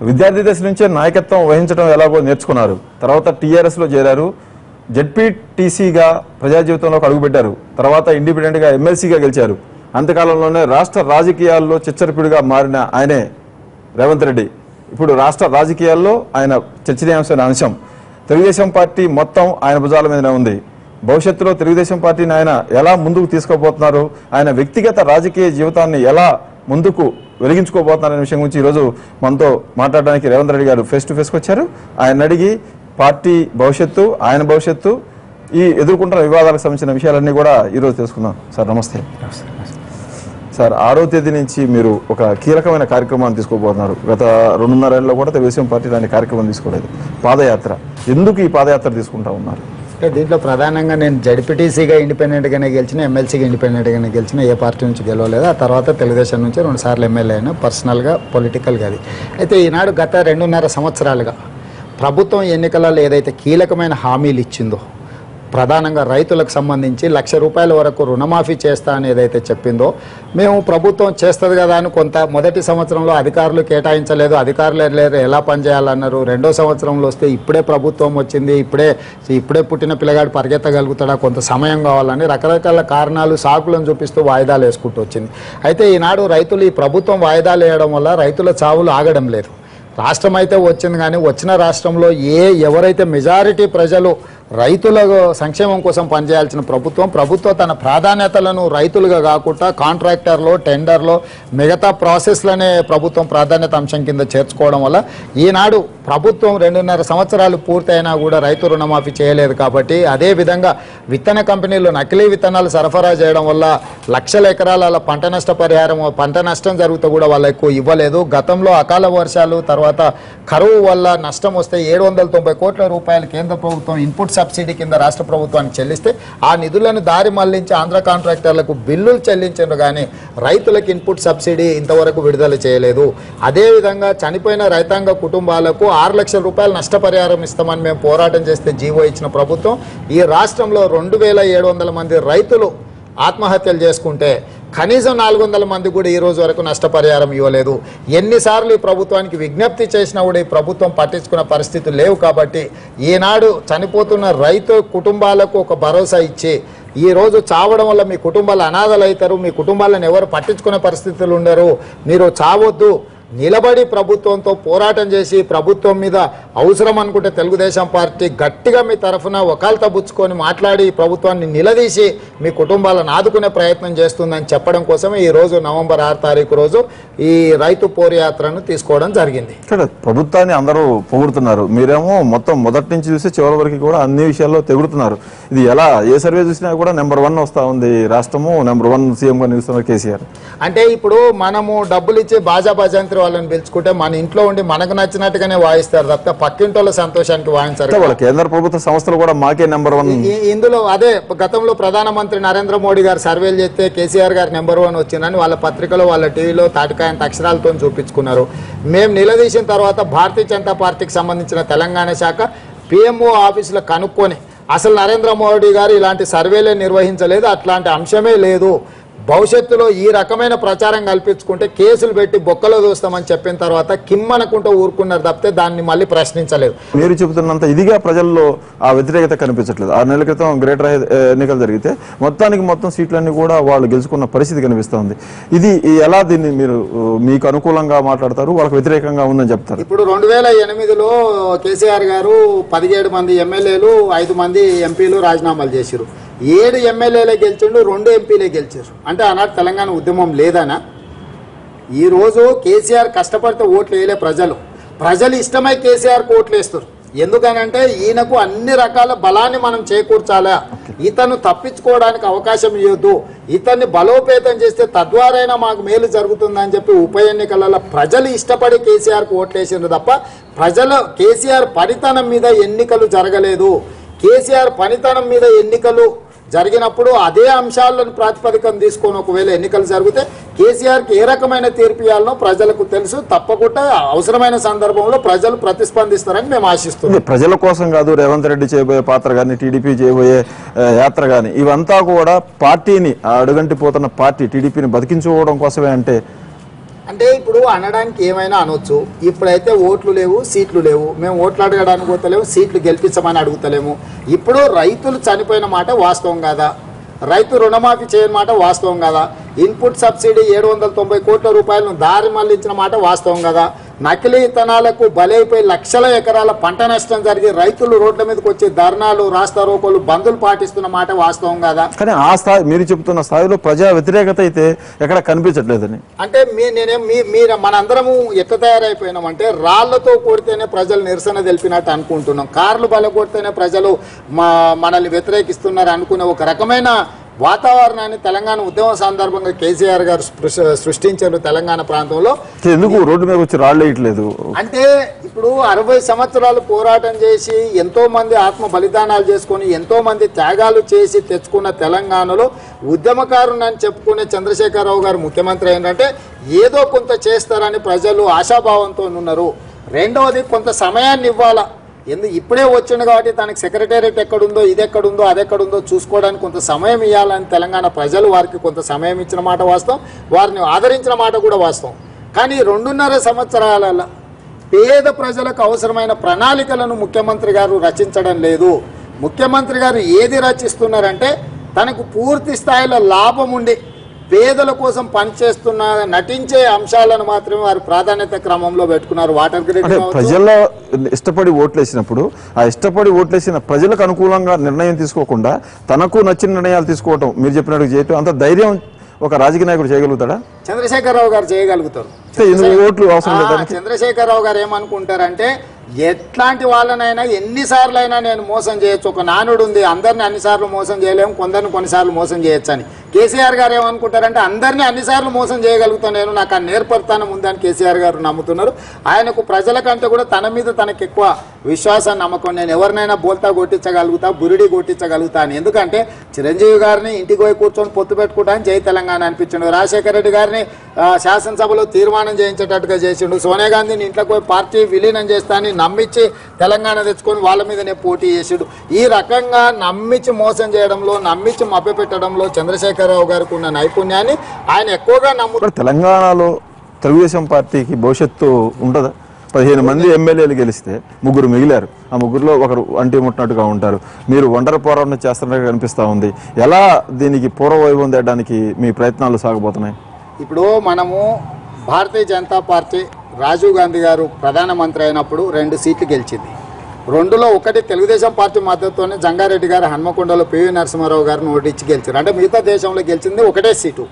విద్యార్థి దశ నుంచే నాయకత్వం వహించడం ఎలాగో నేర్చుకున్నారు. తర్వాత టీఆర్ఎస్లో చేరారు. జెడ్పీటీసీగా ప్రజా జీవితంలోకి అడుగుపెట్టారు. తర్వాత ఇండిపెండెంట్గా ఎమ్మెల్సీగా గెలిచారు. అంతకాలంలోనే రాష్ట్ర రాజకీయాల్లో చిచ్చరపిడిగా మారిన ఆయనే రేవంత్ రెడ్డి. ఇప్పుడు రాష్ట్ర రాజకీయాల్లో ఆయన చర్చనీయాంశమైన అంశం. తెలుగుదేశం పార్టీ మొత్తం ఆయన భుజాల మీదనే ఉంది. భవిష్యత్తులో తెలుగుదేశం పార్టీని ఆయన ఎలా ముందుకు తీసుకోబోతున్నారు, ఆయన వ్యక్తిగత రాజకీయ జీవితాన్ని ఎలా ముందుకు వెలిగించుకోబోతున్నారనే విషయం గురించి ఈరోజు మనతో మాట్లాడడానికి రేవంత్ రెడ్డి గారు ఫేస్ టు ఫేస్కి వచ్చారు. ఆయన అడిగి పార్టీ భవిష్యత్తు, ఆయన భవిష్యత్తు, ఈ ఎదుర్కొంటున్న వివాదాలకు సంబంధించిన విషయాలన్నీ కూడా ఈరోజు తెలుసుకుందాం. సార్ నమస్తే. సార్ 6వ తేదీ నుంచి మీరు ఒక కీలకమైన కార్యక్రమాన్ని తీసుకోబోతున్నారు. గత 2.5 ఏళ్ళలో కూడా తెలుగుదేశం పార్టీ లాంటి కార్యక్రమం తీసుకోలేదు. పాదయాత్ర. ఎందుకు ఈ పాదయాత్ర తీసుకుంటా ఉన్నారు? దీంట్లో ప్రధానంగా నేను జడ్పీటీసీగా ఇండిపెండెంట్గానే గెలిచిన, ఎమ్మెల్సీగా ఇండిపెండెంట్గానే గెలిచిన, ఏ పార్టీ నుంచి గెలవలేదు. ఆ తర్వాత తెలుగుదేశం నుంచి 2 సార్లు ఎమ్మెల్యే అయినా, పర్సనల్గా పొలిటికల్గా. అది అయితే ఈనాడు గత 2.5 సంవత్సరాలుగా ప్రభుత్వం ఎన్నికలలో ఏదైతే కీలకమైన హామీలు ఇచ్చిందో, ప్రధానంగా రైతులకు సంబంధించి ₹1,00,000 వరకు రుణమాఫీ చేస్తా అని ఏదైతే చెప్పిందో, మేము ప్రభుత్వం చేస్తుంది కదా అని కొంత మొదటి సంవత్సరంలో అధికారులు కేటాయించలేదు, అధికారులు లేరు, ఎలా పనిచేయాలన్నారు. 2వ సంవత్సరంలో వస్తే ఇప్పుడే ప్రభుత్వం వచ్చింది, ఇప్పుడే పుట్టిన పిల్లగాడు పరిగెత్తగలుగుతాడా, కొంత సమయం కావాలని రకరకాల కారణాలు, సాకులను చూపిస్తూ వాయిదాలు వేసుకుంటూ వచ్చింది. అయితే ఈనాడు రైతులు ఈ ప్రభుత్వం వాయిదాలు వేయడం వల్ల రైతుల చావులు ఆగడం లేదు. రాష్ట్రం అయితే వచ్చింది, కానీ వచ్చిన రాష్ట్రంలో ఎవరైతే మెజారిటీ ప్రజలు రైతుల సంక్షేమం కోసం పనిచేయాల్సిన ప్రభుత్వం తన ప్రాధాన్యతలను రైతులుగా కాకుండా కాంట్రాక్టర్లో, టెండర్లో, మిగతా ప్రాసెస్లనే ప్రభుత్వం ప్రాధాన్యత అంశం కింద చేర్చుకోవడం వల్ల ఈనాడు ప్రభుత్వం 2.5 సంవత్సరాలు పూర్తయినా కూడా రైతు రుణమాఫీ చేయలేదు. కాబట్టి అదేవిధంగా విత్తన కంపెనీలు నకిలీ విత్తనాలు సరఫరా చేయడం వల్ల లక్షల ఎకరాల పంట నష్ట పరిహారం, పంట నష్టం జరుగుతూ కూడా వాళ్ళు ఎక్కువ ఇవ్వలేదు. గతంలో అకాల వర్షాలు, తర్వాత కరువు వల్ల నష్టం వస్తే 790 కోట్ల రూపాయలు కేంద్ర ప్రభుత్వం ఇన్పుట్ సబ్సిడీ కింద రాష్ట్ర ప్రభుత్వానికి చెల్లిస్తే ఆ నిధులను దారి మళ్లించి ఆంధ్ర కాంట్రాక్టర్లకు బిల్లులు చెల్లించారు, కానీ రైతులకు ఇన్పుట్ సబ్సిడీ ఇంతవరకు విడుదల చేయలేదు. అదేవిధంగా చనిపోయిన రైతాంగ కుటుంబాలకు 6 లక్షల రూపాయలు నష్టపరిహారం ఇస్తామని మేము పోరాటం చేస్తే జీవో ఇచ్చిన ప్రభుత్వం ఈ రాష్ట్రంలో 2,700 మంది రైతులు ఆత్మహత్యలు చేసుకుంటే కనీసం 400 మంది కూడా ఈ రోజు వరకు నష్టపరిహారం ఇవ్వలేదు. ఎన్నిసార్లు ఈ ప్రభుత్వానికి విజ్ఞప్తి చేసినా కూడా ఈ ప్రభుత్వం పట్టించుకున్న పరిస్థితులు లేవు. కాబట్టి ఈనాడు చనిపోతున్న రైతు కుటుంబాలకు ఒక భరోసా ఇచ్చి, ఈ రోజు చావడం వల్ల మీ కుటుంబాలు అనాథలు అవుతారు, మీ కుటుంబాలను ఎవరు పట్టించుకునే పరిస్థితులు ఉండరు, మీరు చావొద్దు, నిలబడి ప్రభుత్వంతో పోరాటం చేసి ప్రభుత్వం మీద అవసరం అనుకుంటే తెలుగుదేశం పార్టీ గట్టిగా మీ తరఫున వకాల్తా బుచ్చుకొని మాట్లాడి ప్రభుత్వాన్ని నిలదీసి మీ కుటుంబాలను ఆదుకునే ప్రయత్నం చేస్తుందని చెప్పడం కోసమే ఈ రోజు నవంబర్ 6 తారీఖు రోజు ఈ రైతు పోరాయాత్రను తీసుకోవడం జరిగింది. ప్రభుత్వాన్ని అందరూ పొగుడుతున్నారు, మీరేమో మొత్తం మొదటి నుంచి చూసి చివరి వరకు కూడా అన్ని విషయాల్లో తెగుడుతున్నారు. ఇది ఎలా ఏ సర్వే చూసినా కూడా నెంబర్ 1 వస్తూ ఉంది రాష్ట్రము, నెంబర్ 1 సీఎంగా నిలుస్తున్నారు కేసీఆర్. అంటే ఇప్పుడు మనము డబ్బులు ఇచ్చి బాజా భజంత్రి వాళ్ళని పిలుచుకుంటే మన ఇంట్లో ఉండి మనకు నచ్చినట్టుగానే వాయిస్తారు తప్ప పక్కింటోళ్ళ సంతోషానికి వాయించారు. కేంద్ర ప్రభుత్వ సంస్థలు కూడా మాకే నెంబర్ 1. ఇందులో అదే గతంలో ప్రధానమంత్రి నరేంద్ర మోడీ గారు సర్వేలు చేస్తే కేసీఆర్ గారు నెంబర్ 1 వచ్చిందని వాళ్ళ పత్రికలో, వాళ్ళ టీవీలో తాటికాయంత అక్షరాలతో చూపించుకున్నారు. మేము నిలదీసిన తర్వాత భారతీయ జనతా పార్టీకి సంబంధించిన తెలంగాణ శాఖ పిఎంఓ ఆఫీసులో కనుక్కొని అసలు నరేంద్ర మోడీ గారు ఇలాంటి సర్వేలే నిర్వహించలేదు, అట్లాంటి అంశమే లేదు, భవిష్యత్తులో ఈ రకమైన ప్రచారం కల్పించుకుంటే కేసులు పెట్టి బొక్కలో దూస్తామని చెప్పిన తర్వాత కిమ్మనకుంటూ ఊరుకున్నారు తప్పితే దాన్ని మళ్ళీ ప్రశ్నించలేదు. మీరు చెబుతున్నంత ఇదిగా ప్రజల్లో ఆ వ్యతిరేకత కనిపించట్లేదు. 6 నెలల క్రితం గ్రేటర్ ఎన్నికలు జరిగితే మొత్తం సీట్లన్నీ కూడా వాళ్ళు గెలుచుకున్న పరిస్థితి కనిపిస్తుంది. ఇది ఎలా దీన్ని మీరు మీకు అనుకూలంగా మాట్లాడతారు, వాళ్ళకి వ్యతిరేకంగా ఉందని చెప్తారు? ఇప్పుడు 2008లో కేసీఆర్ గారు 17 మంది ఎమ్మెల్యేలు, 5 మంది ఎంపీలు రాజీనామాలు చేశారు. 7 ఎమ్మెల్యేలే గెలిచిండు, 2 ఎంపీలే గెలిచారు. అంటే ఆనాడు తెలంగాణ ఉద్యమం లేదనా? ఈరోజు కేసీఆర్ కష్టపడితే ఓట్లు వేయలే ప్రజలు ఇష్టమై కేసీఆర్కు ఓట్లు వేస్తారు. ఎందుకనంటే ఈయనకు అన్ని రకాల బలాన్ని మనం చేకూర్చాలా, ఇతను తప్పించుకోవడానికి అవకాశం ఇవ్వద్దు, ఇతన్ని బలోపేతం చేస్తే తద్వారైనా మాకు మేలు జరుగుతుందని చెప్పి ఉప ఎన్నికలలో ప్రజలు ఇష్టపడి కేసీఆర్కు ఓట్లు వేసిండ్రు తప్ప కేసీఆర్ పనితనం మీద ఎన్నికలు జరగలేదు. కేసీఆర్ పనితనం మీద ఎన్నికలు జరిగినప్పుడు అదే అంశాలను ప్రాతిపదికన తీసుకొని ఒకవేళ ఎన్నికలు జరిగితే కేసీఆర్కి ఏ రకమైన తీర్పు ఇవ్వాలనో ప్రజలకు తెలుసు. తప్పకుండా అవసరమైన సందర్భంలో ప్రజలు ప్రతిస్పందిస్తారని మేము ఆశిస్తున్నాం. ప్రజల కోసం కాదు రేవంత్ రెడ్డి చేయబోయే పాత్ర కానీ, టీడీపీ చేయబోయే యాత్ర కానీ, ఇవంతా కూడా పార్టీని అడుగంటిపోతున్న పార్టీ టీడీపీని బతికించుకోవడం కోసమే. అంటే అంటే ఇప్పుడు అనడానికి ఏమైనా అనొచ్చు. ఇప్పుడైతే ఓట్లు లేవు, సీట్లు లేవు, మేము ఓట్లు అడగడానికి పోతలేము, సీట్లు గెలిపించమని అడుగుతలేము. ఇప్పుడు రైతులు చనిపోయిన మాట వాస్తవం కాదా? రైతు రుణమాఫీ చేయని మాట వాస్తవం కదా? ఇన్పుట్ సబ్సిడీ 790 కోట్ల రూపాయలను దారి మళ్లించిన మాట వాస్తవం కదా? నకిలీ విత్తనాలకు బలైపోయి లక్షల ఎకరాల పంట నష్టం జరిగి రైతులు రోడ్ల మీదకి వచ్చి ధర్నాలు, రాస్తారోకోలు, బందులు పాటిస్తున్న మాట వాస్తవం కదా? కానీ ఆ స్థాయి మీరు చెప్తున్న స్థాయిలో ప్రజా వ్యతిరేకత అయితే ఎక్కడ కనిపించట్లేదని. అంటే మీరు మనందరము ఎట్లా తయారైపోయినామంటే రాళ్లతో కొడితేనే ప్రజలు నిరసన తెలిపినట్టు అనుకుంటున్నాం, కార్లు బల కొడితేనే ప్రజలు మనల్ని వ్యతిరేకిస్తున్నారు అనుకునే ఒక రకమైన వాతావరణాన్ని తెలంగాణ ఉద్యమం సందర్భంగా కేసీఆర్ గారు సృష్టించారు తెలంగాణ ప్రాంతంలో. ఎందుకు రోడ్డు మీద వచ్చి రాళ్ళు వేయట్లేదు అంటే ఇప్పుడు 60 సంవత్సరాలు పోరాటం చేసి ఎంతో మంది ఆత్మ బలిదానాలు చేసుకొని ఎంతో మంది త్యాగాలు చేసి తెచ్చుకున్న తెలంగాణలో ఉద్యమకారుని చెప్పుకునే చంద్రశేఖరరావు గారు ముఖ్యమంత్రి ఏంటంటే ఏదో కొంత చేస్తారని ప్రజలు ఆశాభావంతో ఉన్నారు. రెండవది కొంత సమయాన్ని ఇవ్వాలా. ఇప్పుడే వచ్చిండు కాబట్టి తనకి సెక్రటేరియట్ ఎక్కడుందో, ఇది ఎక్కడుందో, అది ఎక్కడుందో చూసుకోవడానికి కొంత సమయం ఇవ్వాలని తెలంగాణ ప్రజలు వారికి కొంత సమయం ఇచ్చిన మాట వాస్తవం, వారిని ఆదరించిన మాట కూడా వాస్తవం. కానీ 2.5 సంవత్సరాల పేద ప్రజలకు అవసరమైన ప్రణాళికలను ముఖ్యమంత్రి గారు రచించడం లేదు. ముఖ్యమంత్రి గారు ఏది రచిస్తున్నారంటే తనకు పూర్తి స్థాయిలో లాభం ఉండి పేదల కోసం పనిచేస్తున్న నటించే అంశాలను మాత్రమే వారు ప్రాధాన్యత క్రమంలో పెట్టుకున్నారు. వాటర్ గ్రిడ్ ప్రజల్లో ఇష్టపడి ఓట్లేసినప్పుడు ఆ ఇష్టపడి ఓట్లేసిన ప్రజలకు అనుకూలంగా నిర్ణయం తీసుకోకుండా తనకు నచ్చిన నిర్ణయాలు తీసుకోవటం మీరు చెప్పినట్టు చేయటం అంత ధైర్యం ఒక రాజకీయ నాయకుడు చేయగలుగుతాడా? చంద్రశేఖరరావు గారు చేయగలుగుతారు. ఓట్లు అవసరం లేదు. చంద్రశేఖరరావు గారు ఏమనుకుంటారంటే ఎట్లాంటి వాళ్ళనైనా ఎన్నిసార్లు అయినా నేను మోసం చేయొచ్చు. ఒక నానుడు ఉంది, అందరిని అన్నిసార్లు మోసం చేయలేము, కొందరిని కొన్నిసార్లు మోసం చేయొచ్చు అని. కేసీఆర్ గారు ఏమనుకుంటారంటే అందరినీ అన్నిసార్లు మోసం చేయగలుగుతాను నేను, నాకు ఆ నేర్పరితనం ఉందని కేసీఆర్ గారు నమ్ముతున్నారు. ఆయనకు ప్రజల కంటే కూడా తన మీద తనకు ఎక్కువ విశ్వాసాన్ని నమ్మకం. నేను ఎవరినైనా బోల్తా కొట్టించగలుగుతా, బురిడి కొట్టించగలుగుతా అని. ఎందుకంటే చిరంజీవి గారిని ఇంటికి పోయి కూర్చొని పొత్తు పెట్టుకుంటాను జై తెలంగాణ అనిపించిండు. రాజశేఖర రెడ్డి గారిని శాసనసభలో తీర్మానం చేయించేటట్టుగా చేసిండు. సోనియా గాంధీని ఇంట్లోకి పోయి పార్టీ విలీనం చేస్తానని నమ్మించి తెలంగాణ తెచ్చుకొని వాళ్ళ మీదనే పోటీ చేసాడు. ఈ రకంగా నమ్మించి మోసం చేయడంలో, నమ్మించి మభ్యపెట్టడంలో చంద్రశేఖరరావు గారికి ఉన్న నైపుణ్యాన్ని ఆయన ఎక్కువగా నమ్ముతారు. తెలంగాణలో తెలుగుదేశం పార్టీకి భవిష్యత్తు ఉండదా? 15 మంది ఎమ్మెల్యేలు గెలిస్తే 3 మిగిలారు. ఆ 3లో ఒకరు అంటి ముట్టినట్టుగా ఉంటారు. మీరు ఒంటరి పోరాటం చేస్తున్నట్టుగా కనిపిస్తూ ఉంది. ఎలా దీనికి పూర్వవైభవం తేయడానికి మీ ప్రయత్నాలు సాగబోతున్నాయి? ఇప్పుడు మనము భారతీయ జనతా పార్టీ రాజీవ్ గాంధీ గారు ప్రధానమంత్రి అయినప్పుడు 2 సీట్లు గెలిచింది. 2లో ఒకటి తెలుగుదేశం పార్టీ మద్దతుతోనే జంగారెడ్డి గారు హన్మకొండలో పివి నరసింహారావు గారిని ఓడించి గెలిచారు. అంటే మిగతా దేశంలో గెలిచింది ఒకటే సీటు.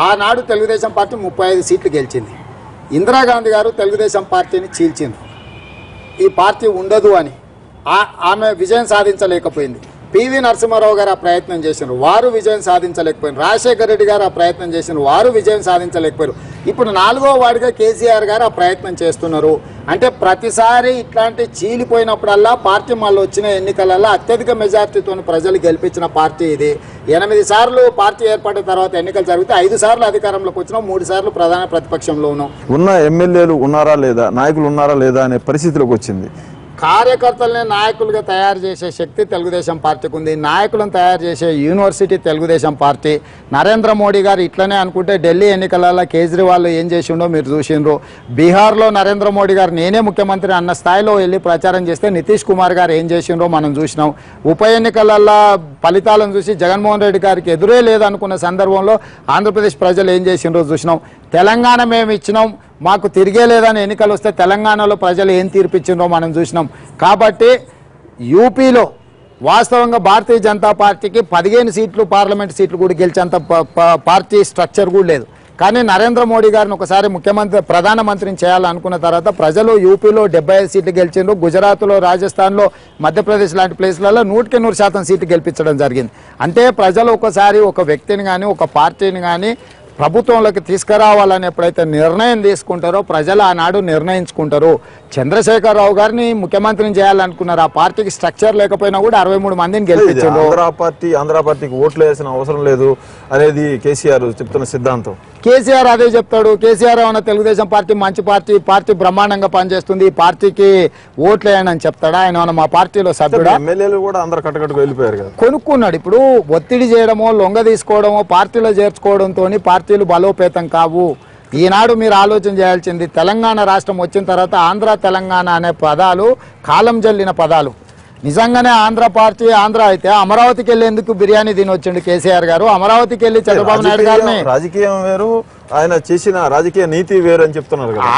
ఆనాడు తెలుగుదేశం పార్టీ 35 సీట్లు గెలిచింది. ఇందిరాగాంధీ గారు తెలుగుదేశం పార్టీని చీల్చింది. ఈ పార్టీ ఉండదు అని ఆమె విజయం సాధించలేకపోయింది. పివి నరసింహారావు గారు ఆ ప్రయత్నం చేసినారు, వారు విజయం సాధించలేకపోయారు. రాజశేఖర రెడ్డి గారు ఆ ప్రయత్నం చేసినారు, వారు విజయం సాధించలేకపోయారు. ఇప్పుడు 4వ వార్డుగా కేసీఆర్ గారు ఆ ప్రయత్నం చేస్తున్నారు. అంటే ప్రతిసారి ఇట్లాంటి చీలిపోయినప్పుడల్లా పార్టీ మళ్ళీ వచ్చిన ఎన్నికలలో అత్యధిక మెజార్టీతో ప్రజలు గెలిపించిన పార్టీ ఇది. 8 సార్లు పార్టీ ఏర్పడిన తర్వాత ఎన్నికలు జరిగితే 5 సార్లు అధికారంలోకి వచ్చినాం, 3 సార్లు ప్రధాన ప్రతిపక్షంలో ఉన్నాం. ఉన్న ఎమ్మెల్యేలు ఉన్నారా లేదా, నాయకులు ఉన్నారా లేదా అనే పరిస్థితిలోకి వచ్చింది. కార్యకర్తలనే నాయకులుగా తయారు చేసే శక్తి తెలుగుదేశం పార్టీకి ఉంది. నాయకులను తయారు చేసే యూనివర్సిటీ తెలుగుదేశం పార్టీ. నరేంద్ర మోడీ గారు ఇట్లనే అనుకుంటే ఢిల్లీ ఎన్నికలలో కేజ్రీవాల్ ఏం చేసిండో మీరు చూసిండ్రు. బీహార్లో నరేంద్ర మోడీ గారు నేనే ముఖ్యమంత్రి అన్న స్థాయిలో వెళ్ళి ప్రచారం చేస్తే నితీష్ కుమార్ గారు ఏం చేసిండ్రో మనం చూసినాం. ఉప ఎన్నికలలో ఫలితాలను చూసి జగన్మోహన్ రెడ్డి గారికి ఎదురే లేదనుకున్న సందర్భంలో ఆంధ్రప్రదేశ్ ప్రజలు ఏం చేసిండ్రో చూసినాం. తెలంగాణ మేము ఇచ్చినాం, మాకు తిరిగే లేదని ఎన్నికలు వస్తే తెలంగాణలో ప్రజలు ఏం తీర్పిచ్చిండ్రో మనం చూసినాం. కాబట్టి యూపీలో వాస్తవంగా భారతీయ జనతా పార్టీకి 15 సీట్లు పార్లమెంట్ సీట్లు కూడా గెలిచేంత పార్టీ స్ట్రక్చర్ కూడా లేదు. కానీ నరేంద్ర మోడీ గారిని ఒకసారి ప్రధానమంత్రిని చేయాలనుకున్న తర్వాత ప్రజలు యూపీలో 75 సీట్లు గెలిచిండ్రు. గుజరాత్లో, రాజస్థాన్లో, మధ్యప్రదేశ్ లాంటి ప్లేస్లలో 100% సీట్లు గెలిపించడం జరిగింది. అంటే ప్రజలు ఒకసారి ఒక వ్యక్తిని కానీ ఒక పార్టీని కానీ ప్రభుత్వంలోకి తీసుకురావాలని ఎప్పుడైతే నిర్ణయం తీసుకుంటారో ప్రజలు ఆనాడు నిర్ణయించుకుంటారు. చంద్రశేఖరరావు గారిని ముఖ్యమంత్రిని చేయాలనుకున్నారు. ఆ పార్టీకి స్ట్రక్చర్ లేకపోయినా కూడా 63 మందిని గెలిపించారు. ఆంధ్ర పార్టీకి ఓట్లు వేసిన అవసరం లేదు అనేది కేసీఆర్ చెప్తున్న సిద్ధాంతం. కేసీఆర్ అదే చెప్తాడు. కేసీఆర్ ఏమన్నా తెలుగుదేశం పార్టీ మంచి పార్టీ, పార్టీ బ్రహ్మాండంగా పనిచేస్తుంది, ఈ పార్టీకి ఓట్లు వేయని చెప్తాడా? ఆయన మా పార్టీలో సభ్యుడా? ఎమ్మెల్యేలు కూడా అందరు కట్టకట్టుకు వెళ్ళిపోయారు కదా. కొనుక్కున్నాడు. ఇప్పుడు ఒత్తిడి చేయడమో, లొంగ తీసుకోవడమో, పార్టీలో చేర్చుకోవడంతో పార్టీలు బలోపేతం కావు. ఈనాడు మీరు ఆలోచన చేయాల్సింది, తెలంగాణ రాష్ట్రం వచ్చిన తర్వాత ఆంధ్ర తెలంగాణ అనే పదాలు కాలం జల్లిన పదాలు. నిజంగానే ఆంధ్ర పార్టీ ఆంధ్ర అయితే అమరావతికి వెళ్ళేందుకు బిర్యానీ తినొచ్చిండు కేసీఆర్ గారు. అమరావతికి వెళ్ళి చంద్రబాబు నాయుడు గారిని, రాజకీయం వేరు, ఆయన చేసిన రాజకీయ నీతి వేరు అని చెప్తున్నారు కదా.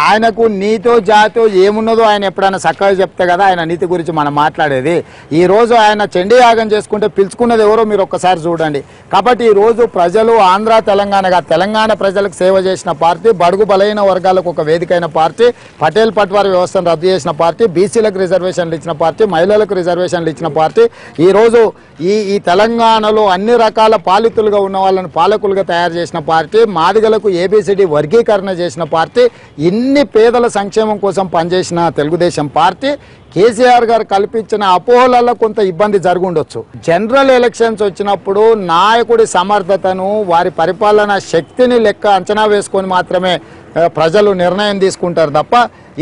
ఆయనకు నీతో జాతో ఏమున్నదో ఆయన ఎప్పుడైనా చక్కగా చెప్తే కదా ఆయన నీతి గురించి మనం మాట్లాడేది. ఈ రోజు ఆయన చండీ యాగం చేసుకుంటే పిలుచుకున్నది ఎవరో మీరు ఒక్కసారి చూడండి. కాబట్టి ఈ రోజు ప్రజలు ఆంధ్ర తెలంగాణగా తెలంగాణ ప్రజలకు సేవ చేసిన పార్టీ, బడుగు బలైన వర్గాలకు ఒక వేదికైన పార్టీ, పటేల్ పట్వారీ వ్యవస్థను రద్దు చేసిన పార్టీ, బీసీలకు రిజర్వేషన్లు ఇచ్చిన పార్టీ, మహిళలకు రిజర్వేషన్లు ఇచ్చిన పార్టీ, ఈరోజు ఈ తెలంగాణలో అన్ని రకాల పాలితులుగా ఉన్న వాళ్ళని పాలకులుగా తయారు చేసిన పార్టీ, మాదిగలకు ఏబిసిడి వర్గీకరణ చేసిన పార్టీ, ఇన్ని పేదల సంక్షేమం కోసం పనిచేసిన తెలుగుదేశం పార్టీ, కేసీఆర్ గారు కల్పించిన అపోహలలో కొంత ఇబ్బంది జరుగుండొచ్చు. జనరల్ ఎలక్షన్స్ వచ్చినప్పుడు నాయకుడి సమర్థతను, వారి పరిపాలన శక్తిని లెక్క అంచనా వేసుకొని మాత్రమే ప్రజలు నిర్ణయం తీసుకుంటారు తప్ప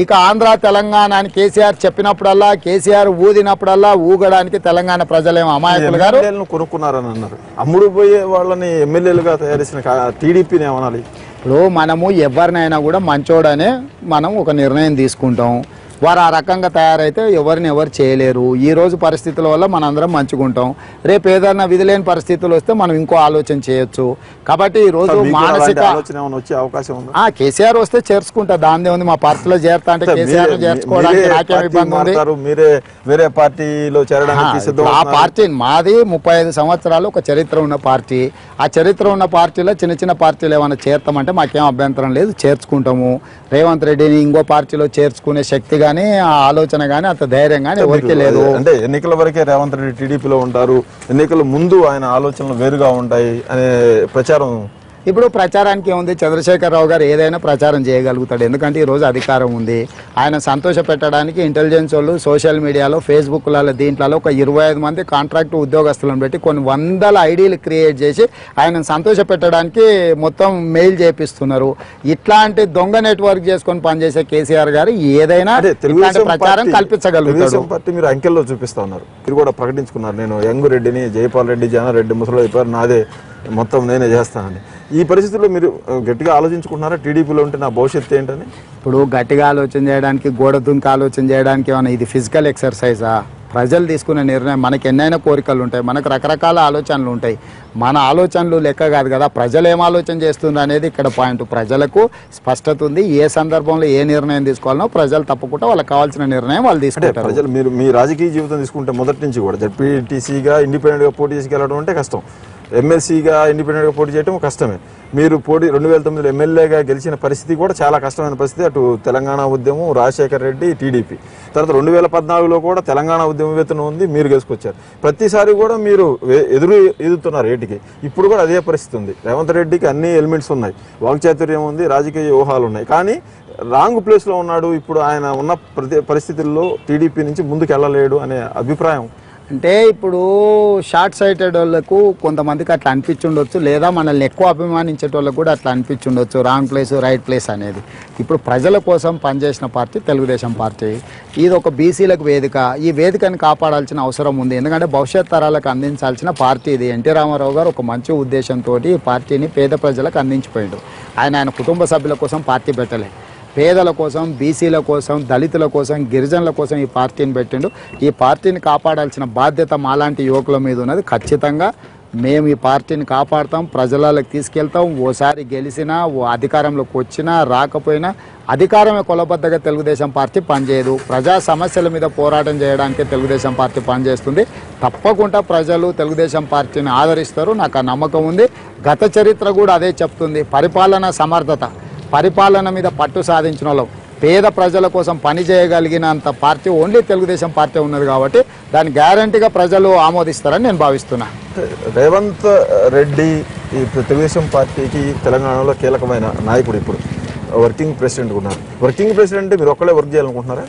ఇక ఆంధ్ర తెలంగాణ అని కేసీఆర్ చెప్పినప్పుడల్లా, కేసీఆర్ ఊదినప్పుడల్లా ఊగడానికి తెలంగాణ ప్రజలేమో అమాయకులు గారు కొనుక్కున్నారని అన్నారు. అమ్ముడు పోయే వాళ్ళని ఎమ్మెల్యేలుగా తయారు చేసిన టీడీపీని ఏమనాలి? ఇప్పుడు మనము ఎవరినైనా కూడా మంచోడనే మనం ఒక నిర్ణయం తీసుకుంటాం. వారు ఆ రకంగా తయారైతే ఎవరిని ఎవరు చేయలేరు. ఈ రోజు పరిస్థితుల వల్ల మనందరం మంచుకుంటాం. రేపు ఏదైనా విధిలేని పరిస్థితులు వస్తే మనం ఇంకో ఆలోచన చేయొచ్చు. కాబట్టి ఈ రోజు మానసిక కేసీఆర్ వస్తే చేర్చుకుంటా, దాందే ఉంది. మా పార్టీలో చేరుతా అంటే కేసీఆర్ చేర్చుకోవడానికి నాకేం ఇబ్బంది ఉంది? వేరే పార్టీలో చేరడానికి ఆ పార్టీ మాది 35 సంవత్సరాలు ఒక చరిత్ర ఉన్న పార్టీ. ఆ చరిత్ర ఉన్న పార్టీలో చిన్న చిన్న పార్టీలు ఏమైనా చేర్తామంటే మాకేం అభ్యంతరం లేదు, చేర్చుకుంటాము. రేవంత్ రెడ్డిని ఇంకో పార్టీలో చేర్చుకునే శక్తి గానీ ఆ ఆలోచన గానీ అంత ధైర్యం గానీ ఎవరికి లేదు. అంటే ఎన్నికల వరకే రేవంత్ రెడ్డి టీడీపీలో ఉంటారు, ఎన్నికల ముందు ఆయన ఆలోచనలు వేరుగా ఉంటాయి అనే ప్రచారం. ఇప్పుడు ప్రచారానికి ఏముంది, చంద్రశేఖరరావు గారు ఏదైనా ప్రచారం చేయగలుగుతాడు. ఎందుకంటే ఈరోజు అధికారం ఉంది. ఆయన సంతోష పెట్టడానికి ఇంటెలిజెన్స్ వాళ్ళు సోషల్ మీడియాలో, ఫేస్బుక్లలో, దీంట్లో ఒక 25 మంది కాంట్రాక్ట్ ఉద్యోగస్తులను పెట్టి కొన్ని వందల ఐడీలు క్రియేట్ చేసి ఆయనను సంతోష పెట్టడానికి మొత్తం మెయిల్ చేపిస్తున్నారు. ఇట్లాంటి దొంగ నెట్వర్క్ చేసుకొని పనిచేసే కేసీఆర్ గారు ఏదైనా ప్రచారం కల్పించగలుగుతారు. పార్టీ మీరు అంకెల్లో చూపిస్తా ఉన్నారు, మీరు కూడా ప్రకటించుకున్నారు, నేను యంగ్ రెడ్డిని, జైపాల్ రెడ్డి, జానారెడ్డి ముసలి అయిపోయారు, నాదే మొత్తం నేనే చేస్తానని. ఈ పరిస్థితుల్లో మీరు గట్టిగా ఆలోచించుకుంటున్నారా టీడీపీలో ఉంటే నా భవిష్యత్తు ఏంటని? ఇప్పుడు గట్టిగా ఆలోచన చేయడానికి, గోడ దుంక ఆలోచన చేయడానికి ఏమైనా ఇది ఫిజికల్ ఎక్సర్సైజా? ప్రజలు తీసుకునే నిర్ణయం, మనకి ఎన్నైనా కోరికలు ఉంటాయి, మనకు రకరకాల ఆలోచనలు ఉంటాయి. మన ఆలోచనలు లెక్క కాదు కదా, ప్రజలు ఏం ఆలోచన చేస్తుంది అనేది ఇక్కడ పాయింట్. ప్రజలకు స్పష్టత ఉంది, ఏ సందర్భంలో ఏ నిర్ణయం తీసుకోవాలనో ప్రజలు తప్పకుండా వాళ్ళకి కావాల్సిన నిర్ణయం వాళ్ళు తీసుకుంటారు. ప్రజలు మీరు మీ రాజకీయ జీవితం తీసుకుంటే మొదటి నుంచి కూడా జడ్పీటీసీగా ఇండిపెండెంట్గా పోటీ చేసి వెళ్ళడం అంటే కష్టం, ఎమ్మెల్సీగా ఇండిపెండెంట్గా పోటీ చేయడం కష్టమే. మీరు 2009 ఎమ్మెల్యేగా గెలిచిన పరిస్థితి కూడా చాలా కష్టమైన పరిస్థితి. అటు తెలంగాణ ఉద్యమం, రాజశేఖర్ రెడ్డి, టీడీపీ. తర్వాత 2014లో కూడా తెలంగాణ ఉద్యమ వేతనం ఉంది, మీరు గెలుచుకొచ్చారు. ప్రతిసారి కూడా మీరు ఎదుగుతున్నారు ఏటికి. ఇప్పుడు కూడా అదే పరిస్థితి ఉంది. రేవంత్ రెడ్డికి అన్ని ఎలిమెంట్స్ ఉన్నాయి, వాక్చాతుర్యం ఉంది, రాజకీయ వ్యూహాలు ఉన్నాయి, కానీ రాంగ్ ప్లేస్లో ఉన్నాడు. ఇప్పుడు ఆయన ఉన్న పరిస్థితుల్లో టీడీపీ నుంచి ముందుకు వెళ్ళలేడు అనే అభిప్రాయం. అంటే ఇప్పుడు షార్ట్ సైటెడ్ వాళ్ళకు కొంతమందికి అట్లా అనిపించుండొచ్చు, లేదా మనల్ని ఎక్కువ అభిమానించేటోళ్ళకు కూడా అట్లా అనిపించుండొచ్చు, రాంగ్ ప్లేస్ రైట్ ప్లేస్ అనేది. ఇప్పుడు ప్రజల కోసం పనిచేసిన పార్టీ తెలుగుదేశం పార్టీ. ఇది ఒక బీసీలకు వేదిక. ఈ వేదికను కాపాడాల్సిన అవసరం ఉంది, ఎందుకంటే భవిష్యత్ తరాలకు అందించాల్సిన పార్టీ ఇది. ఎన్టీ రామారావు గారు ఒక మంచి ఉద్దేశంతో ఈ పార్టీని పేద ప్రజలకు అందించిపోయాడు. ఆయన కుటుంబ సభ్యుల కోసం పార్టీ పెట్టలే, పేదల కోసం, బీసీల కోసం, దళితుల కోసం, గిరిజనుల కోసం ఈ పార్టీని పెట్టిండు. ఈ పార్టీని కాపాడాల్సిన బాధ్యత మాలాంటి యువకుల మీద ఉన్నది. ఖచ్చితంగా మేము ఈ పార్టీని కాపాడుతాం, ప్రజలకు తీసుకెళ్తాం. ఓసారి గెలిచినా, అధికారంలోకి వచ్చినా రాకపోయినా అధికారమే కొలబద్దగా తెలుగుదేశం పార్టీ పనిచేయదు. ప్రజా సమస్యల మీద పోరాటం చేయడానికి తెలుగుదేశం పార్టీ పనిచేస్తుంది. తప్పకుండా ప్రజలు తెలుగుదేశం పార్టీని ఆదరిస్తారు, నాకు ఆ నమ్మకం ఉంది. గత చరిత్ర కూడా అదే చెప్తుంది. పరిపాలన సమర్థత, పరిపాలన మీద పట్టు సాధించిన వాళ్ళం, పేద ప్రజల కోసం పని చేయగలిగినంత పార్టీ ఓన్లీ తెలుగుదేశం పార్టీ ఉన్నది. కాబట్టి దాన్ని గ్యారంటీగా ప్రజలు ఆమోదిస్తారని నేను భావిస్తున్నా. రేవంత్ రెడ్డి ఈ తెలుగుదేశం పార్టీకి తెలంగాణలో కీలకమైన నాయకుడు. ఇప్పుడు వర్కింగ్ ప్రెసిడెంట్ ఉన్నారు. వర్కింగ్ ప్రెసిడెంట్ మీరు ఒక్కడే వర్క్ చేయాలనుకుంటున్నారా?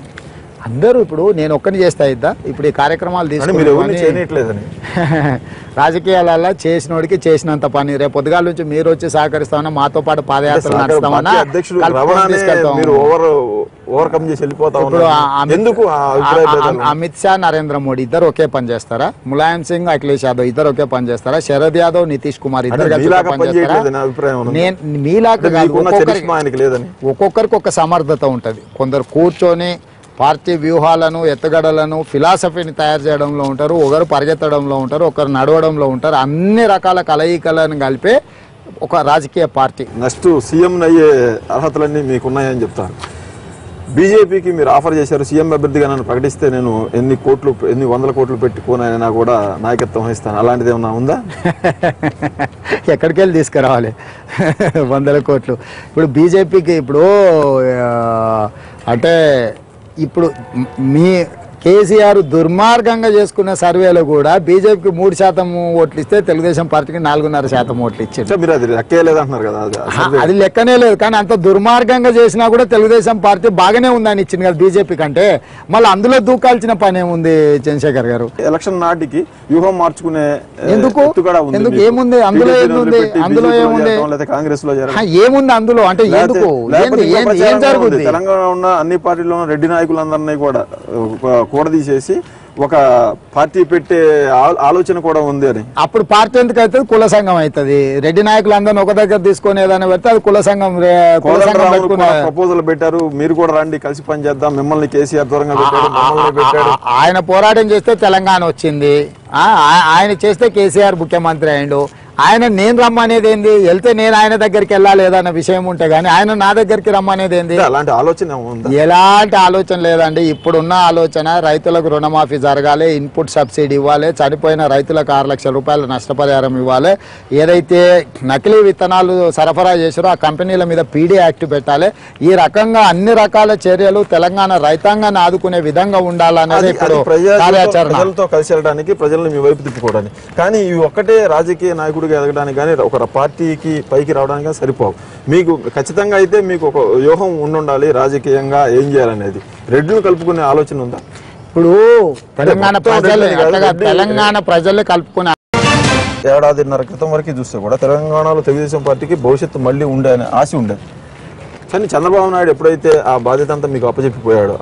అందరూ ఇప్పుడు నేను ఒక్కని చేస్తా ఇద్దా ఇప్పుడు ఈ కార్యక్రమాలు తీసుకుని రాజకీయాలలో చేసినోడికి చేసినంత పని. రేపు పొద్దుగాల నుంచి మీరు వచ్చి సహకరిస్తామన్నా, మాతో పాటు పాదయాత్ర నడుస్తామన్నా, అమిత్ షా నరేంద్ర మోడీ ఇద్దరు ఒకే పని చేస్తారా? ములాయం సింగ్ అఖిలేష్ యాదవ్ ఇద్దరు ఒకే పని చేస్తారా? శరద్ యాదవ్ నితీష్ కుమార్ ఇద్దరు పని చేస్తారా? మీలాగా ఒక్కొక్కరికి ఒక సమర్థత ఉంటది. కొందరు కూర్చొని పార్టీ వ్యూహాలను, ఎత్తుగడలను, ఫిలాసఫీని తయారు చేయడంలో ఉంటారు, ఒకరు పరిగెత్తడంలో ఉంటారు, ఒకరు నడవడంలో ఉంటారు. అన్ని రకాల కలయికలను కలిపే ఒక రాజకీయ పార్టీ. నెక్స్ట్ సీఎం అయ్యే అర్హతలన్నీ మీకున్నాయని చెప్తారు. బీజేపీకి మీరు ఆఫర్ చేశారు, సీఎం అభ్యర్థిగా నన్ను ప్రకటిస్తే నేను ఎన్ని వందల కోట్లు పెట్టుకోనైనా కూడా నాయకత్వం వహిస్తాను, అలాంటిది ఏమన్నా ఉందా? ఎక్కడికి వెళ్ళి తీసుకురావాలి 100 కోట్లు? ఇప్పుడు బీజేపీకి ఇప్పుడు అంటే ఇప్పుడు మీ కేసీఆర్ దుర్మార్గంగా చేసుకున్న సర్వేలో కూడా బీజేపీకి 3% ఓట్లు ఇస్తే తెలుగుదేశం పార్టీకి 4.5% ఓట్లు ఇచ్చారు. అది లెక్కనే లేదు. కానీ అంత దుర్మార్గంగా చేసినా కూడా తెలుగుదేశం పార్టీ బాగానే ఉందని ఇచ్చింది కదా బీజేపీ కంటే. మళ్ళీ అందులో దూకాల్సిన పని ఏముంది చంద్రశేఖర్ గారు? ఎలక్షన్ నాటికి వ్యూహం మార్చుకునే ఎందుకు ఏముంది అందులో? ఏముంది అందులో? కాంగ్రెస్ లో ఏముంది అందులో? అంటే ఎందుకు ఏం జరుగుతుంది? తెలంగాణ ఉన్న అన్ని పార్టీల్లో రెడ్డి నాయకులందరినీ కూడా కూడదీసేసి ఒక పార్టీ పెట్టే ఆలోచన కూడా ఉంది అని. అప్పుడు పార్టీ ఎందుకు అవుతుంది? కుల సంఘం అవుతుంది. రెడ్డి నాయకులందరినీ ఒక దగ్గర తీసుకొని ఏదైనా పెడితే అది కుల సంఘం. ప్రపోజల్ పెట్టారు, మీరు కూడా రండి కలిసి పనిచేద్దాం, మిమ్మల్ని కేసీఆర్ దూరంగా పెట్టాడు. ఆయన పోరాటం చేస్తే తెలంగాణ వచ్చింది, ఆయన చేస్తే కేసీఆర్ ముఖ్యమంత్రి అయ్యిండు. ఆయన నేను రమ్మనేది ఏంది? వెళ్తే నేను ఆయన దగ్గరికి వెళ్ళాలి ఏదన్న విషయం ఉంటే గానీ ఆయన నా దగ్గరికి రమ్మనేది ఏంది? అలాంటి ఆలోచన ఎలాంటి ఆలోచన లేదండి. ఇప్పుడున్న ఆలోచన రైతులకు రుణమాఫీ జరగాలి, ఇన్పుట్ సబ్సిడీ ఇవ్వాలి, చనిపోయిన రైతులకు 6 లక్షల రూపాయల నష్టపరిహారం ఇవ్వాలి, ఏదైతే నకిలీ విత్తనాలు సరఫరా చేశారో ఆ కంపెనీల మీద పీడీ యాక్ట్ పెట్టాలి. ఈ రకంగా అన్ని రకాల చర్యలు తెలంగాణ రైతాంగాన్ని ఆదుకునే విధంగా ఉండాలనేది ఇప్పుడు కార్యాచరణ. ప్రజలతో కలిసి వెళ్ళడానికి, ప్రజలను మీ వైపు తిప్పుకోవడానికి. కానీ ఇవి ఒక్కటే రాజకీయ నాయకుడు ఎదగడానికి కానీ ఒక పార్టీకి పైకి రావడానికి సరిపోవు. మీకు ఖచ్చితంగా అయితే మీకు ఒక వ్యూహం ఉండాలి రాజకీయంగా ఏం చేయాలనేది. రెడ్లను కలుపుకునే ఆలోచన ఉందా? ఇప్పుడు తెలంగాణ ప్రజల్ని కలుపుకునే ఏడాదిన్నర క్రితం వరకు చూస్తే కూడా తెలంగాణలో తెలుగుదేశం పార్టీకి భవిష్యత్తు మళ్ళీ ఉండే అనే ఆశ ఉండేది. కానీ చంద్రబాబు నాయుడు ఎప్పుడైతే ఆ బాధ్యత అంతా మీకు అప్పగించిపోయాడు,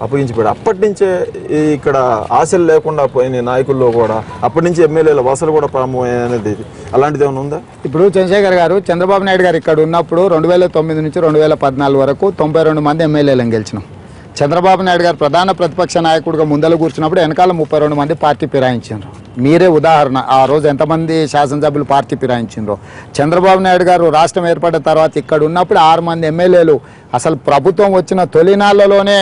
అప్పటి నుంచే ఇక్కడ ఆశలు లేకుండా పోయిన నాయకుల్లో కూడా అప్పటి నుంచి ఎమ్మెల్యేల వసలు కూడా ప్రారంభమయ్యాయి అనేది అలాంటిది ఏమైనా ఉందా? ఇప్పుడు చంద్రశేఖర్ గారు, చంద్రబాబు నాయుడు గారు ఇక్కడ ఉన్నప్పుడు 2009 నుంచి 2014 వరకు 92 మంది ఎమ్మెల్యేలను గెలిచినాం. చంద్రబాబు నాయుడు గారు ప్రధాన ప్రతిపక్ష నాయకుడిగా ముందలు కూర్చున్నప్పుడు వెనకాల 32 మంది పార్టీ ఫిరాయించారు. మీరే ఉదాహరణ, ఆ రోజు ఎంతమంది శాసనసభ్యులు పార్టీ ఫిరాయించారో. చంద్రబాబు నాయుడు గారు రాష్ట్రం ఏర్పడిన తర్వాత ఇక్కడ ఉన్నప్పుడు 6 మంది ఎమ్మెల్యేలు అసలు ప్రభుత్వం వచ్చిన తొలినాళ్లలోనే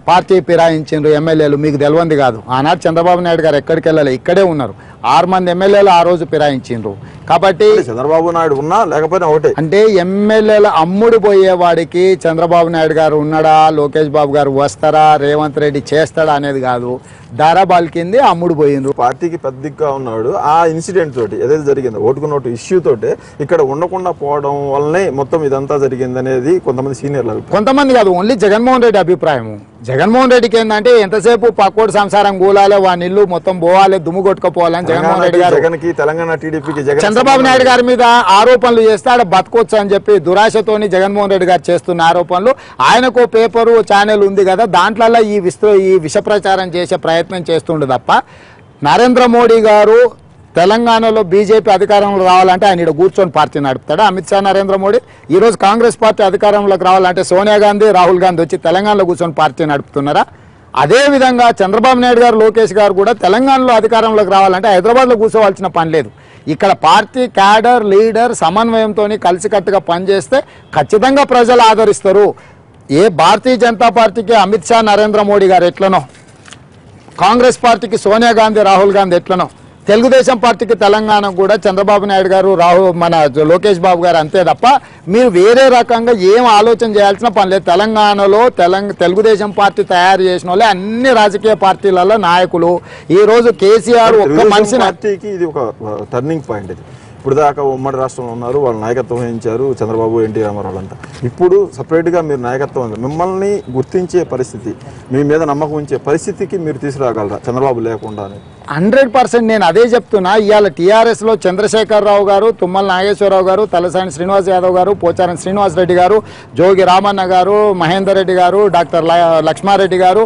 పార్టీ ఫిరాయించారు ఎమ్మెల్యేలు. మీకు తెలియంది కాదు. ఆనాడు చంద్రబాబు నాయుడు గారు ఎక్కడికి వెళ్ళాలి, ఇక్కడే ఉన్నారు. 6 మంది ఎమ్మెల్యేలు ఆ రోజు ఫిరాయించారు. కాబట్టి చంద్రబాబు నాయుడు ఉన్నా లేకపోయినా ఒకటే. అంటే ఎమ్మెల్యేల అమ్ముడు పోయేవాడికి చంద్రబాబు నాయుడు గారు ఉన్నాడా, లోకేష్ బాబు గారు వస్తారా, రేవంత్ రెడ్డి చేస్తాడా అనేది కాదు. దారాబాల్ కింద అమ్ముడు పోయిండ్రు. పార్టీకి పెద్దగా ఉన్నాడు. ఆ ఇన్సిడెంట్ తోటి ఏదైతే జరిగిందో, ఓటుకు నోటు ఇష్యూ తోటి ఇక్కడ ఉండకుండా పోవడం వల్లనే మొత్తం ఇదంతా జరిగింది అనేది కొంతమంది సీనియర్లు, కొంతమంది కాదు, ఓన్లీ జగన్మోహన్ రెడ్డి అభిప్రాయం. జగన్మోహన్ రెడ్డికి ఏంటంటే ఎంతసేపు పక్కోటి సంసారం కూలాలి, వాని ఇల్లు మొత్తం పోవాలి, దుమ్ము కొట్టుకుపోవాలని జగన్మోహన్ రెడ్డి గారు తెలంగాణ టీడీపీకి చంద్రబాబు నాయుడు గారి మీద ఆరోపణలు చేస్తే ఆడ బతకొచ్చు అని చెప్పి దురాశతోని జగన్మోహన్ రెడ్డి గారు చేస్తున్న ఆరోపణలు. ఆయనకు పేపరు ఛానల్ ఉంది కదా, దాంట్లో ఈ విష ప్రచారం చేసే ప్రయత్నం చేస్తుండే తప్ప నరేంద్ర మోడీ గారు తెలంగాణలో బీజేపీ అధికారంలో రావాలంటే ఆయన ఇక్కడ కూర్చొని పార్టీ నడుపుతాడు. అమిత్ షా, నరేంద్ర మోడీ ఈరోజు కాంగ్రెస్ పార్టీ అధికారంలోకి రావాలంటే సోనియా గాంధీ, రాహుల్ గాంధీ వచ్చి తెలంగాణలో కూర్చొని పార్టీ నడుపుతున్నారా? అదేవిధంగా చంద్రబాబు నాయుడు గారు, లోకేష్ గారు కూడా తెలంగాణలో అధికారంలోకి రావాలంటే హైదరాబాద్లో కూర్చోవాల్సిన పని లేదు. ఇక్కడ పార్టీ క్యాడర్, లీడర్ సమన్వయంతో కలిసికట్టుగా పనిచేస్తే ఖచ్చితంగా ప్రజలు ఆదరిస్తారు. ఏ భారతీయ జనతా పార్టీకి అమిత్ షా, నరేంద్ర మోడీ గారు ఎట్లనో, కాంగ్రెస్ పార్టీకి సోనియా గాంధీ, రాహుల్ గాంధీ ఎట్లనో, తెలుగుదేశం పార్టీకి తెలంగాణ కూడా చంద్రబాబు నాయుడు గారు, మన లోకేష్ బాబు గారు అంతే తప్ప మీరు వేరే రకంగా ఏం ఆలోచన చేయాల్సిన పని లేదు. తెలంగాణలో తెలుగుదేశం పార్టీ తయారు చేసిన వాళ్ళే అన్ని రాజకీయ పార్టీలలో నాయకులు. ఈ రోజు కేసీఆర్ ఒక్క మనిషి పార్టీకి ఇది ఒక టర్నింగ్ పాయింట్. ఇది ఇప్పుడు దాకా ఉమ్మడి రాష్ట్రంలో ఉన్నారు, వాళ్ళు నాయకత్వం వహించారు, చంద్రబాబు ఎన్టీ రామారావు అంతా. ఇప్పుడు సపరేట్గా మీరు నాయకత్వం, మిమ్మల్ని గుర్తించే పరిస్థితి, మీ మీద నమ్మకం ఉంచే పరిస్థితికి మీరు తీసుకురాగలరా చంద్రబాబు లేకుండా? 100% నేను అదే చెప్తున్నా. ఇవాళ టీఆర్ఎస్లో చంద్రశేఖరరావు గారు, తుమ్మల నాగేశ్వరరావు గారు, తలసాని శ్రీనివాస్ యాదవ్ గారు, పోచారం శ్రీనివాస్ రెడ్డి గారు, జోగి రామన్న గారు, మహేందర్ రెడ్డి గారు, డాక్టర్ లక్ష్మారెడ్డి గారు,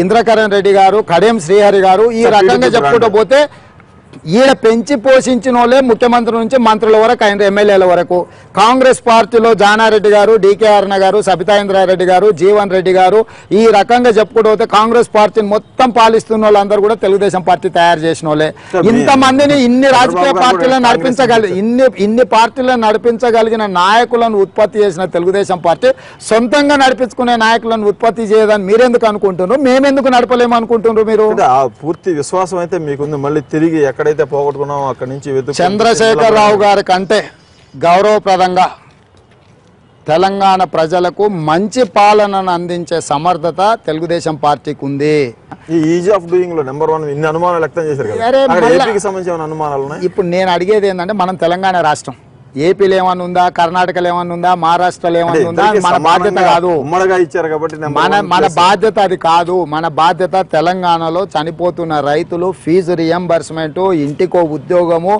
ఇంద్రకరణ్ రెడ్డి గారు, కడెం శ్రీహరి గారు, ఈ రకంగా చెప్పుకుంటూ పోతే ఈడ పెంచి పోషించిన వాళ్ళే ముఖ్యమంత్రి నుంచి మంత్రుల వరకు, ఆయన ఎమ్మెల్యేల వరకు. కాంగ్రెస్ పార్టీలో జానారెడ్డి గారు, డికే అరుణ గారు, సబితాయింద్రారెడ్డి గారు, జీవన్ రెడ్డి గారు, ఈ రకంగా చెప్పుకుంటూ పోతే కాంగ్రెస్ పార్టీని మొత్తం పాలిస్తున్న వాళ్ళందరూ కూడా తెలుగుదేశం పార్టీ తయారు చేసిన వాళ్ళే. ఇంతమందిని ఇన్ని రాజకీయ పార్టీలను ఇన్ని పార్టీలను నడిపించగలిగిన నాయకులను ఉత్పత్తి చేసిన తెలుగుదేశం పార్టీ సొంతంగా నడిపించుకునే నాయకులను ఉత్పత్తి చేయదని మీరెందుకు అనుకుంటున్నారు? మేమెందుకు నడపలేము అనుకుంటున్నారు? మీరు పూర్తి విశ్వాసం అయితే మీకుంది, మళ్ళీ తిరిగి ఎక్కడైతే పోగొట్టుకున్నాం అక్కడి నుంచి చంద్రశేఖరరావు గారి కంటే గౌరవప్రదంగా తెలంగాణ ప్రజలకు మంచి పాలనను అందించే సమర్థత తెలుగుదేశం పార్టీకి ఉంది. ఈ ఈజ్ ఆఫ్ డూయింగ్ లో నెంబర్ 1 ఇన్ని అనుమానాలు వ్యక్తం చేశారు కదా, ఏపీకి సంబంధించిన అనుమానాలు ఉన్నాయి. ఇప్పుడు నేను అడిగేది ఏంటంటే, మనం తెలంగాణ రాష్ట్రం, ఏపీలో ఏమన్నా ఉందా, కర్ణాటకలో ఏమన్నా ఉందా, మహారాష్ట్రలో ఏమన్నా ఉందా? మన బాధ్యత కాదు, ఉమ్మడిగా ఇచ్చారు కాబట్టి మన బాధ్యత అది కాదు. మన బాధ్యత తెలంగాణలో చనిపోతున్న రైతులు ఫీజు రియంబర్స్మెంట్, ఇంటికో ఉద్యోగము,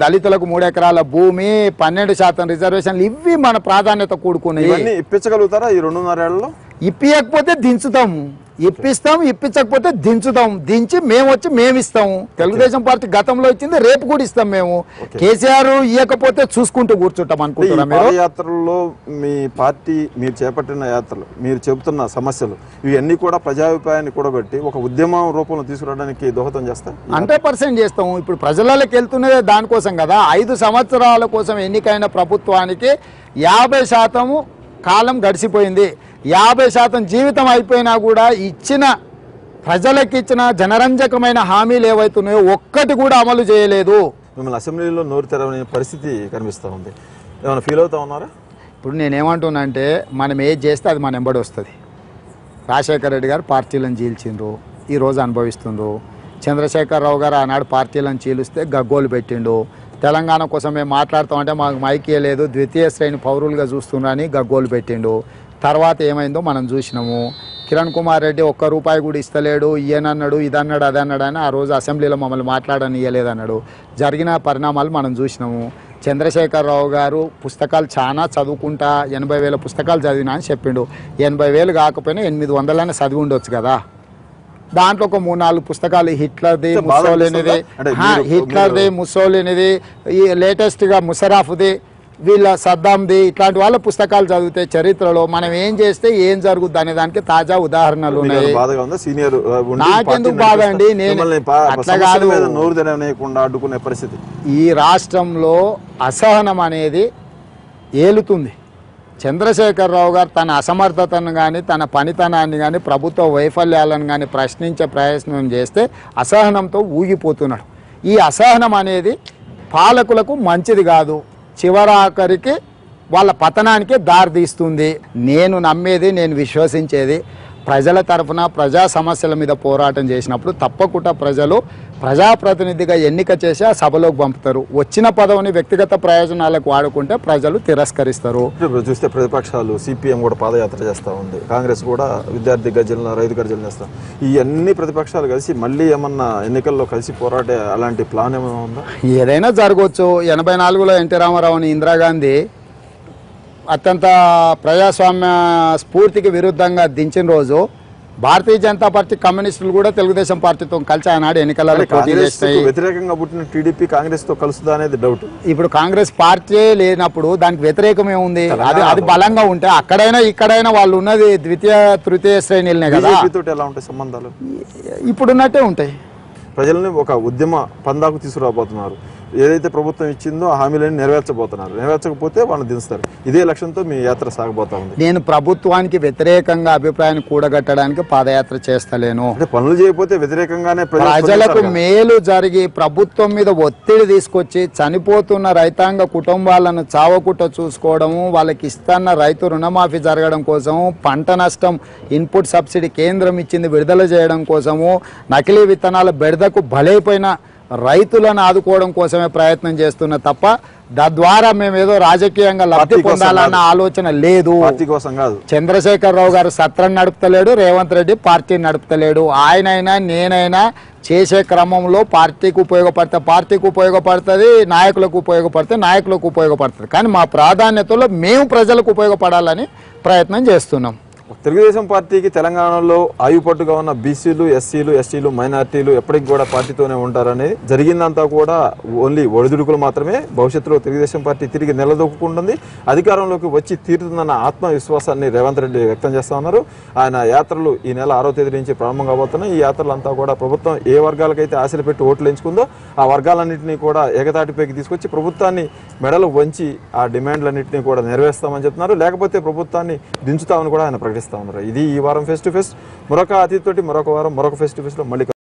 దళితులకు 3 ఎకరాల భూమి, 12% రిజర్వేషన్లు, ఇవి మన ప్రాధాన్యత కూడుకున్నాయి. ఇప్పించగలుగుతారా ఈ 2.5 ఏళ్లలో? ఇప్పియకపోతే దించుతాము, ఇప్పిస్తాం, ఇప్పించకపోతే దించుతాం, దించి మేము వచ్చి మేము ఇస్తాము. తెలుగుదేశం పార్టీ గతంలో ఇచ్చింది, రేపు కూడా ఇస్తాం మేము. కేసీఆర్ ఇవ్వకపోతే చూసుకుంటూ కూర్చుంటాం అనుకుంటున్నాం. యాత్రల్లో మీ పార్టీ మీరు చేపట్టిన యాత్రలు, మీరు చెబుతున్న సమస్యలు, ఇవన్నీ కూడా ప్రజాభిప్రాయాన్ని కూడబెట్టి ఒక ఉద్యమం రూపంలో తీసుకురావడానికి దోహదం చేస్తాం. 100% చేస్తాము. ఇప్పుడు ప్రజలకి వెళ్తున్నదే దానికోసం కదా. 5 సంవత్సరాల కోసం ఎన్నికైన ప్రభుత్వానికి 50% కాలం గడిచిపోయింది. 50% జీవితం అయిపోయినా కూడా ప్రజలకు ఇచ్చిన జనరంజకమైన హామీలు ఏవైతున్నాయో ఒక్కటి కూడా అమలు చేయలేదు. మిమ్మల్ని అసెంబ్లీలో నోరు తెరవని పరిస్థితి కనిపిస్తూ ఉంది, ఏమైనా ఫీల్ అవుతా ఉన్నారా? ఇప్పుడు నేనేమంటున్నా అంటే, మనం ఏది చేస్తే అది మన ఎంబడి వస్తుంది. రాజశేఖర రెడ్డి గారు పార్టీలను చీల్చిండ్రు, ఈరోజు అనుభవిస్తుండ్రు. చంద్రశేఖరరావు గారు ఆనాడు పార్టీలను చీలిస్తే గగ్గోలు పెట్టిండు. తెలంగాణ కోసం మేము మాట్లాడతామంటే మాకు మైకే లేదు, ద్వితీయ శ్రేణి పౌరులుగా చూస్తున్నారని గగ్గోలు పెట్టిండు. తర్వాత ఏమైందో మనం చూసినాము. కిరణ్ కుమార్ రెడ్డి ₹1 కూడా ఇస్తలేడు, ఈయనన్నాడు, ఇదన్నాడు, అదన్నాడు అని ఆ రోజు అసెంబ్లీలో మమ్మల్ని మాట్లాడని ఇవ్వలేదన్నాడు. జరిగిన పరిణామాలు మనం చూసినాము. చంద్రశేఖరరావు గారు పుస్తకాలు చాలా చదువుకుంటా 80,000 పుస్తకాలు చదివినా అని చెప్పిండు. 80,000 కాకపోయినా 800 చదివి ఉండొచ్చు కదా. దాంట్లో ఒక 3-4 పుస్తకాలు హిట్లర్ది, ముసోలినిది, ఈ లేటెస్ట్గా ముషరఫ్ది, వీళ్ళ సద్దాంది, ఇట్లాంటి వాళ్ళ పుస్తకాలు చదివితే చరిత్రలో మనం ఏం చేస్తే ఏం జరుగుద్ది అనే దానికి తాజా ఉదాహరణలు ఉన్నాయి. నాకెందుకు బాధ అండి? నేను అట్లా కాదు. ఈ రాష్ట్రంలో అసహనం అనేది ఏలుతుంది. చంద్రశేఖరరావు గారు తన అసమర్థతను కానీ, తన పనితనాన్ని కానీ, ప్రభుత్వ వైఫల్యాలను కానీ ప్రశ్నించే ప్రయత్నం చేస్తే అసహనంతో ఊగిపోతున్నాడు. ఈ అసహనం అనేది పాలకులకు మంచిది కాదు, చివరాఖరికి వాళ్ళ పతనానికి దారితీస్తుంది. నేను నమ్మేది, నేను విశ్వసించేది, ప్రజల తరఫున ప్రజా సమస్యల మీద పోరాటం చేసినప్పుడు తప్పకుండా ప్రజలు ప్రజాప్రతినిధిగా ఎన్నిక చేసి ఆ సభలోకి పంపుతారు. వచ్చిన పదవిని వ్యక్తిగత ప్రయోజనాలకు వాడుకుంటే ప్రజలు తిరస్కరిస్తారు. చూస్తే ప్రతిపక్షాలు, సిపిఎం కూడా పాదయాత్ర చేస్తూ ఉంది, కాంగ్రెస్ కూడా విద్యార్థి గర్జన, రైతు గర్జన చేస్తాం. ఈ అన్ని ప్రతిపక్షాలు కలిసి మళ్ళీ ఏమన్నా ఎన్నికల్లో కలిసి పోరాటే అలాంటి ప్లాన్ ఏమైనా ఉందా? ఏదైనా జరగవచ్చు. 84లో ఎన్టీ రామారావుని ఇందిరాగాంధీ అత్యంత ప్రజాస్వామ్య స్ఫూర్తికి విరుద్ధంగా దించిన రోజు భారతీయ జనతా పార్టీ, కమ్యూనిస్టులు కూడా తెలుగుదేశం పార్టీతో కలిసి ఆనాడు ఎన్నికలలో పోటీ చేస్తాయి. వ్యతిరేకంగా పుట్టిన టీడీపీ కాంగ్రెస్ తో కలుస్తుందా అనేది డౌట్. ఇప్పుడు కాంగ్రెస్ పార్టీ లేనప్పుడు దానికి వ్యతిరేకమే ఉంది. అది బలంగా ఉంటే అక్కడైనా ఇక్కడైనా వాళ్ళు ఉన్నది ద్వితీయ తృతీయ శ్రేణులనే కదా. ఎలా ఉంటాయి సంబంధాలు? ఇప్పుడున్నట్టే ఉంటాయి. ప్రజల్ని ఒక ఉద్యమ పందాకు తీసుకురాబోతున్నారు. ఏదైతే ప్రభుత్వం ఇచ్చిందో ఆ హామీలను నెరవేర్చబోతున్నారు. నెరవేర్చకపోతే వాళ్ళని దించుతారు. ఇదే లక్ష్యంతో మీ యాత్ర సాగబోతా ఉంది. నేను ప్రభుత్వానికి వ్యతిరేకంగా అభిప్రాయాన్ని కూడగట్టడానికి పాదయాత్ర చేస్తలేను. పనులు చేయకపోతే వ్యతిరేకంగానే ప్రజలకు మేలు జరిగి ప్రభుత్వం మీద ఒత్తిడి తీసుకొచ్చి చనిపోతున్న రైతాంగ కుటుంబాలను చావకుట్ట చూసుకోవడము, వాళ్ళకి ఇస్తున్న రైతు రుణమాఫీ జరగడం కోసము, పంట నష్టం ఇన్పుట్ సబ్సిడీ కేంద్రం ఇచ్చింది విడుదల చేయడం కోసము, నకిలీ విత్తనాల బెడదకు బలైపోయిన రైతులను ఆదుకోవడం కోసమే ప్రయత్నం చేస్తున్న తప్ప తద్వారా మేము ఏదో రాజకీయంగా లబ్ధి పొందాలన్న ఆలోచన లేదు. పార్టీ కోసం కాదు. చంద్రశేఖరరావు గారు సత్రం నడుపుతలేడు, రేవంత్ రెడ్డి పార్టీ నడుపుతలేడు. ఆయనైనా నేనైనా చేసే క్రమంలో పార్టీకి ఉపయోగపడుతుంది, నాయకులకు ఉపయోగపడుతుంది. కానీ మా ప్రాధాన్యతలో మేము ప్రజలకు ఉపయోగపడాలని ప్రయత్నం చేస్తున్నాం. తెలుగుదేశం పార్టీకి తెలంగాణలో ఆయుపట్టుగా ఉన్న బీసీలు, ఎస్సీలు, ఎస్టీలు, మైనార్టీలు ఎప్పటికి కూడా పార్టీతోనే ఉంటారని జరిగిందంతా కూడా ఓన్లీ ఒడిదుడుకులు మాత్రమే. భవిష్యత్తులో తెలుగుదేశం పార్టీ తిరిగి నిలదొక్కుంటుంది, అధికారంలోకి వచ్చి తీరుతుందన్న ఆత్మవిశ్వాసాన్ని రేవంత్ రెడ్డి వ్యక్తం చేస్తా ఉన్నారు. ఆయన యాత్రలు ఈ నెల 6వ తేదీ నుంచి ప్రారంభం కాబోతున్నాయి. ఈ యాత్రలంతా కూడా ప్రభుత్వం ఏ వర్గాలకైతే ఆశలు పెట్టి ఓట్లు ఎంచుకుందో ఆ వర్గాలన్నింటినీ కూడా ఏకతాటిపైకి తీసుకొచ్చి ప్రభుత్వాన్ని మెడలు వంచి ఆ డిమాండ్లన్నింటినీ కూడా నెరవేరుస్తామని చెప్తున్నారు. లేకపోతే ప్రభుత్వాన్ని దించుతామని కూడా ఆయన ప్రకటిస్తా ఉన్నారు. ఇది ఈ వారం ఫేస్ టు ఫేస్. మరొక అతిథితోటి మరొక వారం మరొక ఫేస్ టు ఫేస్లో మళ్ళీ